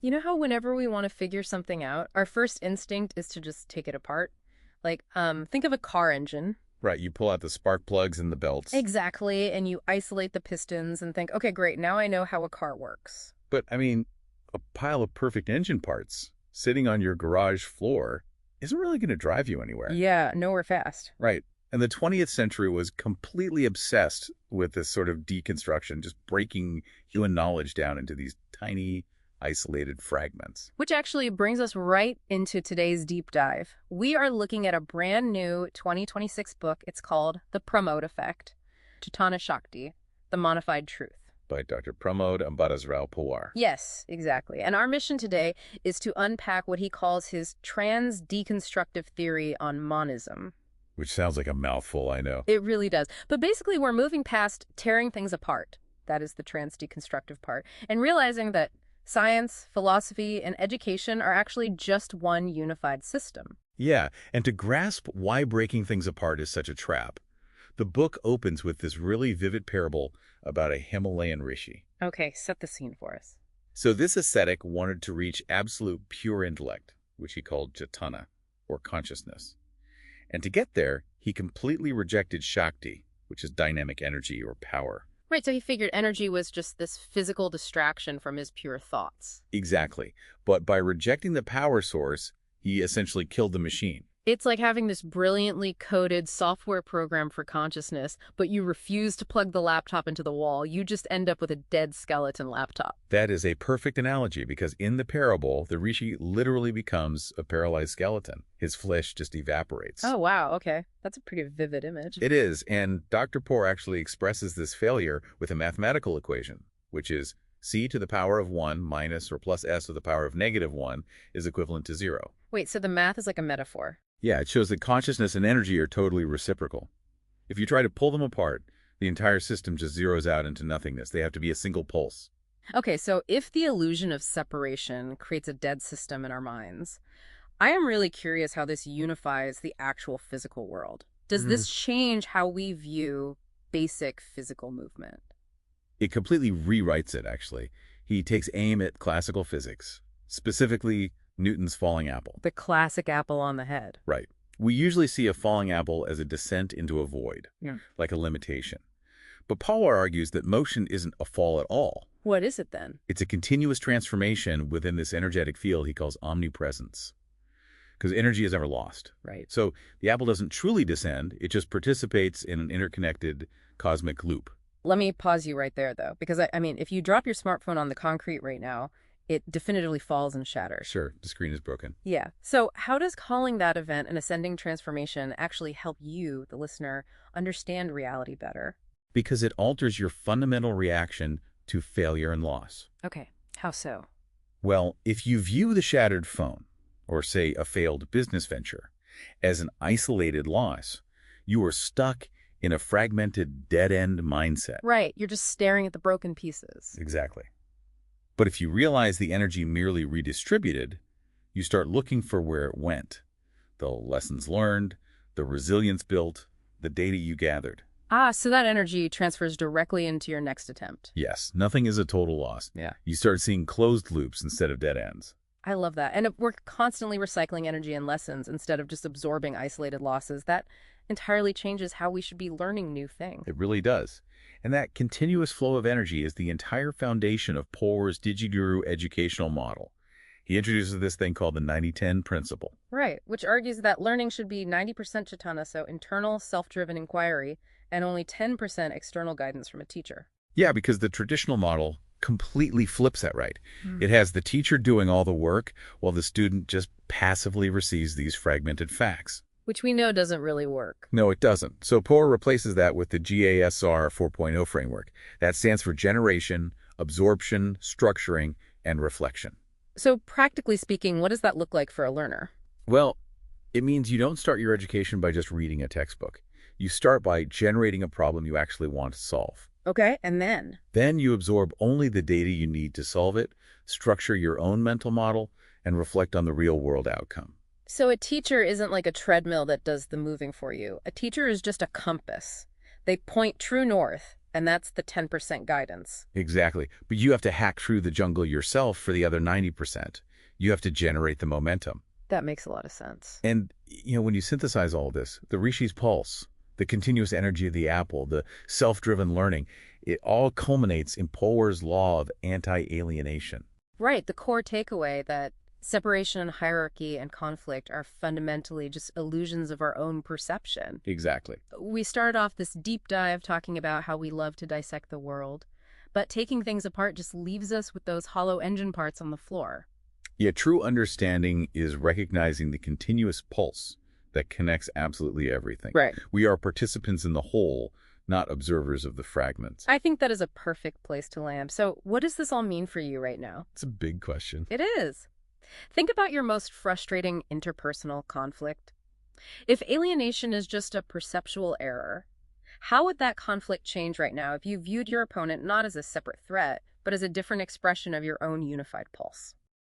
You know how whenever we want to figure something out, our first instinct is to just take it apart? Like, think of a car engine. Right, you pull out the spark plugs and the belts. Exactly, and you isolate the pistons and think, okay, great, now I know how a car works. But, I mean, a pile of perfect engine parts sitting on your garage floor isn't really going to drive you anywhere. Yeah, nowhere fast. Right. And the 20th century was completely obsessed with this sort of deconstruction, just breaking human knowledge down into these tiny, isolated fragments. Which actually brings us right into today's deep dive. We are looking at a brand new 2026 book. It's called The Pramod Effect, Chetana Shakti, The Monified Truth. By Dr. Pramod Ambadasrao Pawar. Yes, exactly. And our mission today is to unpack what he calls his trans-deconstructive theory on monism. Which sounds like a mouthful, I know. It really does. But basically, we're moving past tearing things apart. That is the trans-deconstructive part. And realizing that science, philosophy, and education are actually just one unified system. Yeah, and to grasp why breaking things apart is such a trap, the book opens with this really vivid parable about a Himalayan rishi. Okay, set the scene for us. So this ascetic wanted to reach absolute pure intellect, which he called Chetana, or consciousness. And to get there, he completely rejected Shakti, which is dynamic energy or power. Right, so he figured energy was just this physical distraction from his pure thoughts. Exactly. But by rejecting the power source, he essentially killed the machine. It's like having this brilliantly coded software program for consciousness, but you refuse to plug the laptop into the wall. You just end up with a dead skeleton laptop. That is a perfect analogy because in the parable, the rishi literally becomes a paralyzed skeleton. His flesh just evaporates. Oh, wow. Okay. That's a pretty vivid image. It is, and Dr. Poor actually expresses this failure with a mathematical equation, which is c to the power of 1 minus or plus s to the power of negative 1 is equivalent to 0. Wait, so the math is like a metaphor. Yeah, it shows that consciousness and energy are totally reciprocal. If you try to pull them apart, the entire system just zeroes out into nothingness. They have to be a single pulse. Okay, so if the illusion of separation creates a dead system in our minds, I am really curious how this unifies the actual physical world. Does this change how we view basic physical movement? It completely rewrites it, actually. He takes aim at classical physics, specifically Newton's falling apple. The classic apple on the head. Right. We usually see a falling apple as a descent into a void, like a limitation. But Pawar argues that motion isn't a fall at all. What is it then? It's a continuous transformation within this energetic field he calls omnipresence. Because energy is never lost. Right. So the apple doesn't truly descend, it just participates in an interconnected cosmic loop. Let me pause you right there, though, because I mean, if you drop your smartphone on the concrete right now, it definitively falls and shatters. Sure, the screen is broken. Yeah. So how does calling that event an ascending transformation actually help you, the listener, understand reality better? Because it alters your fundamental reaction to failure and loss. Okay. How so? Well, if you view the shattered phone, or say a failed business venture, as an isolated loss, you are stuck in a fragmented, dead-end mindset. Right. You're just staring at the broken pieces. Exactly. But if you realize the energy merely redistributed, you start looking for where it went. The lessons learned, the resilience built, the data you gathered. Ah, so that energy transfers directly into your next attempt. Yes, nothing is a total loss. Yeah. You start seeing closed loops instead of dead ends. I love that. And we're constantly recycling energy and lessons instead of just absorbing isolated losses. That entirely changes how we should be learning new things. It really does. And that continuous flow of energy is the entire foundation of Pawar's Digi-Guru educational model. He introduces this thing called the 90-10 principle. Right, which argues that learning should be 90% Chetana, so internal, self-driven inquiry, and only 10% external guidance from a teacher. Yeah, because the traditional model completely flips that right. It has the teacher doing all the work while the student just passively receives these fragmented facts. Which we know doesn't really work. No, it doesn't. So Pawar replaces that with the GASR 4.0 framework. That stands for generation, absorption, structuring, and reflection. So practically speaking, what does that look like for a learner? Well, it means you don't start your education by just reading a textbook. You start by generating a problem you actually want to solve. Okay, and then? Then you absorb only the data you need to solve it, structure your own mental model, and reflect on the real-world outcome. So a teacher isn't like a treadmill that does the moving for you. A teacher is just a compass. They point true north, And that's the 10% guidance. Exactly. But you have to hack through the jungle yourself for the other 90%. You have to generate the momentum. That makes a lot of sense. And, when you synthesize all this, the Rishi's pulse, the continuous energy of the apple, the self-driven learning, it all culminates in Pawar's law of anti-alienation. Right, the core takeaway that separation, hierarchy, and conflict are fundamentally just illusions of our own perception. Exactly. We started off this deep dive talking about how we love to dissect the world, but taking things apart just leaves us with those hollow engine parts on the floor. Yeah, true understanding is recognizing the continuous pulse that connects absolutely everything. Right. We are participants in the whole, not observers of the fragments. I think that is a perfect place to land. So what does this all mean for you right now? It's a big question. It is. Think about your most frustrating interpersonal conflict. If alienation is just a perceptual error, how would that conflict change right now if you viewed your opponent not as a separate threat, but as a different expression of your own unified pulse?